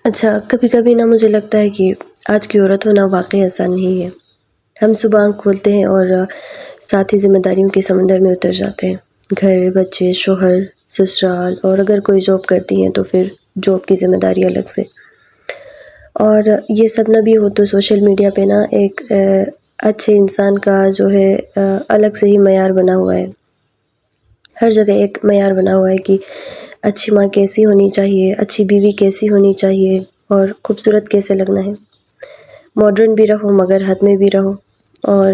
اچھا، کبھی کبھی نا مجھے لگتا ہے کہ آج کی عورت ہونا واقعی آسان نہیں ہے۔ ہم صبح آنکھ کھولتے ہیں اور ساتھ ہی ذمہ داریوں کے سمندر میں اتر جاتے ہیں۔ گھر، بچے، شوہر، سسرال، اور اگر کوئی جاب کرتی ہیں تو پھر جاب کی ذمہ داری الگ سے۔ اور یہ سب نہ بھی ہو تو سوشل میڈیا پہ نا ایک اچھے انسان کا جو ہے الگ سے ہی معیار بنا ہوا ہے۔ ہر جگہ ایک معیار بنا ہوا ہے کہ اچھی ماں کیسی ہونی چاہیے، اچھی بیوی کیسی ہونی چاہیے، اور خوبصورت کیسے لگنا ہے۔ ماڈرن بھی رہو مگر حد میں بھی رہو۔ اور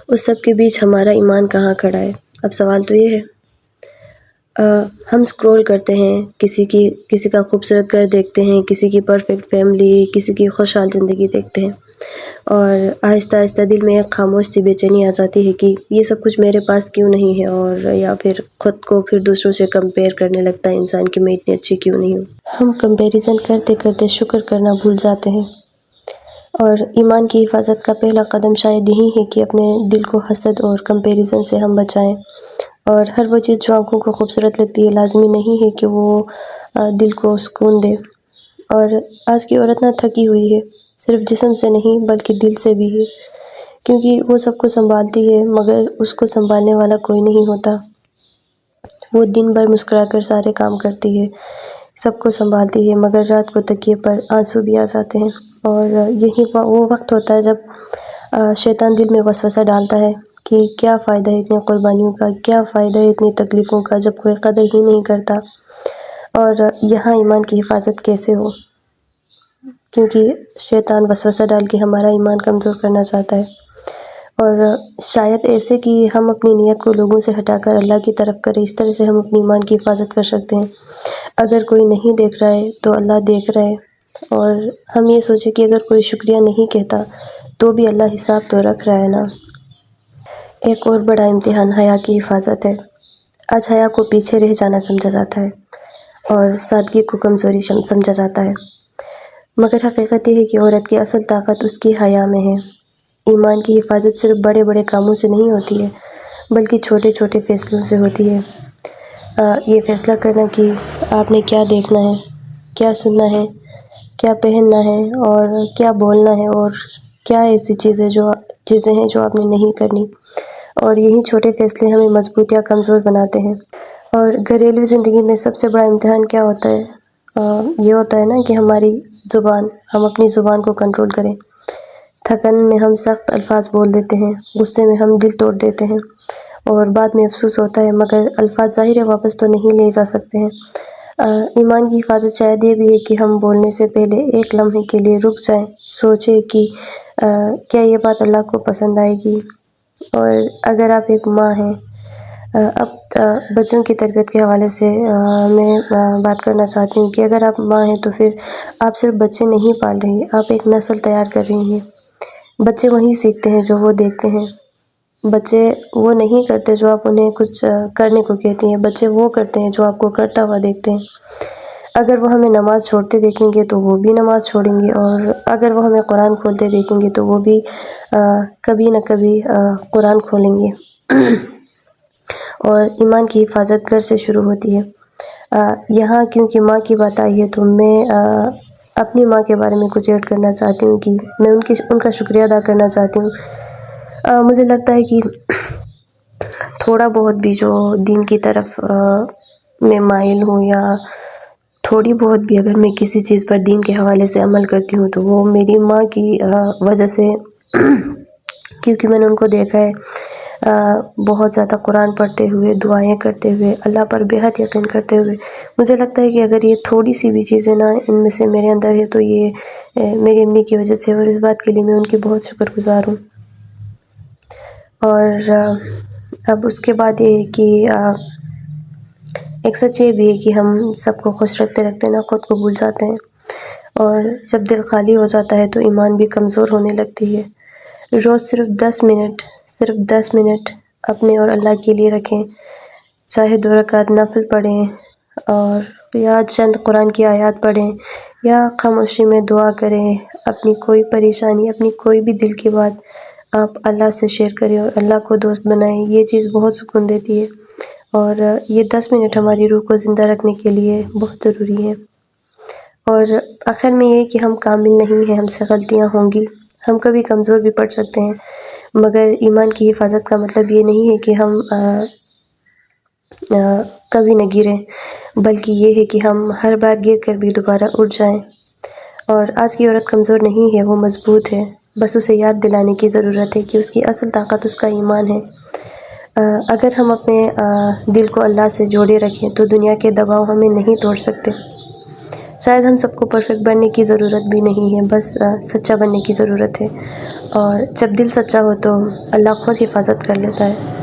اس سب کے بیچ ہمارا ایمان کہاں کھڑا ہے؟ اب سوال تو یہ ہے، ہم سکرول کرتے ہیں، کسی کا خوبصورت گھر دیکھتے ہیں، کسی کی پرفیکٹ فیملی، کسی کی خوشحال زندگی دیکھتے ہیں، اور آہستہ آہستہ دل میں ایک خاموش سی بے چینی آ جاتی ہے کہ یہ سب کچھ میرے پاس کیوں نہیں ہے، اور یا پھر خود کو پھر دوسروں سے کمپیئر کرنے لگتا ہے انسان کہ میں اتنی اچھی کیوں نہیں ہوں۔ ہم کمپیریزن کرتے کرتے شکر کرنا بھول جاتے ہیں، اور ایمان کی حفاظت کا پہلا قدم شاید یہی ہے کہ اپنے دل کو حسد اور کمپیریزن سے ہم بچائیں۔ اور ہر وہ چیز جو آنکھوں کو خوبصورت لگتی ہے لازمی نہیں ہے کہ وہ دل کو سکون دے۔ اور آج کی عورت نہ تھکی ہوئی ہے، صرف جسم سے نہیں بلکہ دل سے بھی ہے، کیونکہ وہ سب کو سنبھالتی ہے مگر اس کو سنبھالنے والا کوئی نہیں ہوتا۔ وہ دن بھر مسکرا کر سارے کام کرتی ہے، سب کو سنبھالتی ہے، مگر رات کو تکیے پر آنسو بھی آ جاتے ہیں۔ اور یہی وہ وقت ہوتا ہے جب شیطان دل میں وسوسہ ڈالتا ہے کہ کیا فائدہ ہے اتنی قربانیوں کا، کیا فائدہ ہے اتنی تکلیفوں کا جب کوئی قدر ہی نہیں کرتا۔ اور یہاں ایمان کی حفاظت کیسے ہو؟ کیونکہ شیطان وسوسہ ڈال کے ہمارا ایمان کمزور کرنا چاہتا ہے، اور شاید ایسے کہ ہم اپنی نیت کو لوگوں سے ہٹا کر اللہ کی طرف کریں، اس طرح سے ہم اپنی ایمان کی حفاظت کر سکتے ہیں۔ اگر کوئی نہیں دیکھ رہا ہے تو اللہ دیکھ رہا ہے، اور ہم یہ سوچیں کہ اگر کوئی شکریہ نہیں کہتا تو بھی اللہ حساب تو رکھ رہا ہے نا۔ ایک اور بڑا امتحان حیا کی حفاظت ہے۔ آج حیا کو پیچھے رہ جانا سمجھا جاتا ہے اور سادگی کو کمزوری سمجھا جاتا ہے، مگر حقیقت یہ ہے کہ عورت کی اصل طاقت اس کی حیا میں ہے۔ ایمان کی حفاظت صرف بڑے بڑے کاموں سے نہیں ہوتی ہے بلکہ چھوٹے چھوٹے فیصلوں سے ہوتی ہے۔ یہ فیصلہ کرنا کہ آپ نے کیا دیکھنا ہے، کیا سننا ہے، کیا پہننا ہے، اور کیا بولنا ہے، اور کیا ایسی چیزیں ہیں جو آپ نے نہیں کرنی، اور یہی چھوٹے فیصلے ہمیں مضبوط یا کمزور بناتے ہیں۔ اور گھریلو زندگی میں سب سے بڑا امتحان کیا ہوتا ہے؟ یہ ہوتا ہے نا کہ ہم اپنی زبان کو کنٹرول کریں۔ تھکن میں ہم سخت الفاظ بول دیتے ہیں، غصے میں ہم دل توڑ دیتے ہیں، اور بعد میں افسوس ہوتا ہے، مگر الفاظ ظاہر ہے واپس تو نہیں لے جا سکتے ہیں۔ ایمان کی حفاظت شاید یہ بھی ہے کہ ہم بولنے سے پہلے ایک لمحے کے لیے رک جائیں، سوچیں کہ کیا یہ بات اللہ کو پسند آئے گی۔ اور اگر آپ ایک ماں ہیں، اب بچوں کی تربیت کے حوالے سے میں بات کرنا چاہتی ہوں کہ اگر آپ ماں ہیں تو پھر آپ صرف بچے نہیں پال رہی، آپ ایک نسل تیار کر رہی ہیں۔ بچے وہی سیکھتے ہیں جو وہ دیکھتے ہیں، بچے وہ نہیں کرتے جو آپ انہیں کچھ کرنے کو کہتی ہیں، بچے وہ کرتے ہیں جو آپ کو کرتا ہوا دیکھتے ہیں۔ اگر وہ ہمیں نماز چھوڑتے دیکھیں گے تو وہ بھی نماز چھوڑیں گے، اور اگر وہ ہمیں قرآن کھولتے دیکھیں گے تو وہ بھی کبھی نہ کبھی قرآن کھولیں گے۔ اور ایمان کی حفاظت گھر سے شروع ہوتی ہے۔ یہاں کیونکہ ماں کی بات آئی ہے تو میں اپنی ماں کے بارے میں کچھ ایڈ کرنا چاہتی ہوں کہ میں ان کا شکریہ ادا کرنا چاہتی ہوں۔ مجھے لگتا ہے کہ تھوڑا بہت بھی جو دین کی طرف میں مائل ہوں، یا تھوڑی بہت بھی اگر میں کسی چیز پر دین کے حوالے سے عمل کرتی ہوں تو وہ میری ماں کی وجہ سے، کیونکہ میں نے ان کو دیکھا ہے بہت زیادہ قرآن پڑھتے ہوئے، دعائیں کرتے ہوئے، اللہ پر بے حد یقین کرتے ہوئے۔ مجھے لگتا ہے کہ اگر یہ تھوڑی سی بھی چیزیں نا ان میں سے میرے اندر ہے تو یہ میری امی کی وجہ سے، اور اس بات کے لیے میں ان کی بہت شکر گزار ہوں۔ اور اب اس کے بعد یہ ہے کہ ایک سچ یہ بھی ہے کہ ہم سب کو خوش رکھتے رکھتے نا خود کو بھول جاتے ہیں، اور جب دل خالی ہو جاتا ہے تو ایمان بھی کمزور ہونے لگتی ہے۔ روز صرف 10 منٹ اپنے اور اللہ کے لیے رکھیں، چاہے 2 رکعت نفل پڑھیں، اور یا چند قرآن کی آیات پڑھیں، یا خاموشی میں دعا کریں، اپنی کوئی پریشانی، اپنی کوئی بھی دل کی بات آپ اللہ سے شیئر کریں اور اللہ کو دوست بنائیں۔ یہ چیز بہت سکون دیتی ہے، اور یہ 10 منٹ ہماری روح کو زندہ رکھنے کے لیے بہت ضروری ہے۔ اور آخر میں یہ کہ ہم کامل نہیں ہیں، ہم سے غلطیاں ہوں گی، ہم کبھی کمزور بھی پڑ سکتے ہیں، مگر ایمان کی حفاظت کا مطلب یہ نہیں ہے کہ ہم کبھی نہ گریں، بلکہ یہ ہے کہ ہم ہر بار گر کر بھی دوبارہ اٹھ جائیں۔ اور آج کی عورت کمزور نہیں ہے، وہ مضبوط ہے، بس اسے یاد دلانے کی ضرورت ہے کہ اس کی اصل طاقت اس کا ایمان ہے۔ اگر ہم اپنے دل کو اللہ سے جوڑے رکھیں تو دنیا کے دباؤ ہمیں نہیں توڑ سکتے۔ شاید ہم سب کو پرفیکٹ بننے کی ضرورت بھی نہیں ہے، بس سچا بننے کی ضرورت ہے، اور جب دل سچا ہو تو اللہ خود حفاظت کر لیتا ہے۔